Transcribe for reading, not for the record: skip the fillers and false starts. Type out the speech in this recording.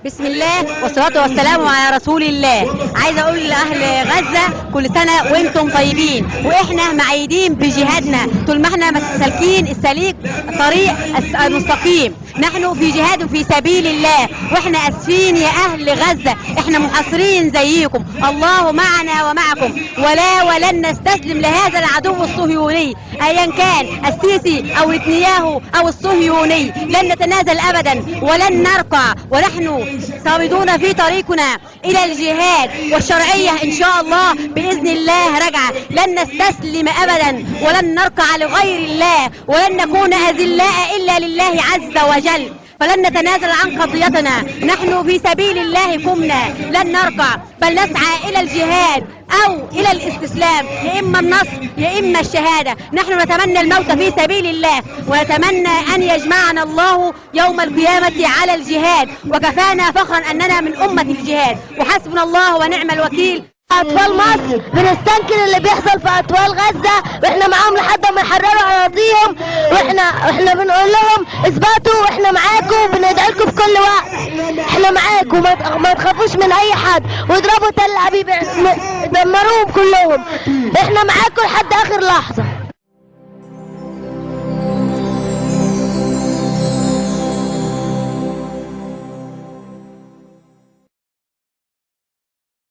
بسم الله والصلاة والسلام على رسول الله. عايزة أقول لأهل غزة كل سنة وأنتم طيبين، وإحنا معيدين بجهادنا طول ما إحنا سالكين السليك طريق المستقيم. نحن في جهاد في سبيل الله، وإحنا أسفين يا أهل غزة، إحنا محاصرين زيكم. الله معنا ومعكم، ولن نستسلم لهذا العدو الصهيوني أيا كان السيسي أو نتنياهو أو الصهيوني. لن نتنازل أبدا ولن نرقع، ونحن صامدون في طريقنا إلى الجهاد والشرعية إن شاء الله بإذن الله رجعة. لن نستسلم أبدا ولن نركع لغير الله، ولن نكون أذلاء إلا لله عز وجل. فلن نتنازل عن قضيتنا، نحن في سبيل الله قمنا، لن نركع بل نسعى إلى الجهاد أو إلى الاستسلام، يا إما النصر يا إما الشهادة. نحن نتمنى الموت في سبيل الله، ونتمنى أن يجمعنا الله يوم القيامة على الجهاد، وكفانا فخرا أننا من أمة الجهاد، وحسبنا الله ونعم الوكيل. أطفال مصر بنستنكر اللي بيحصل في أطفال غزة، وإحنا معاهم لحد ما يحرروا أراضيهم، وإحنا بنقول لهم اثبتوا وإحنا معاكم وبندعي لكم في كل وقت. إحنا معاكم، ما تخافوش من أي حد، واضربوا تل أبيب دمروهم كلهم. إحنا معاكم لحد آخر لحظة.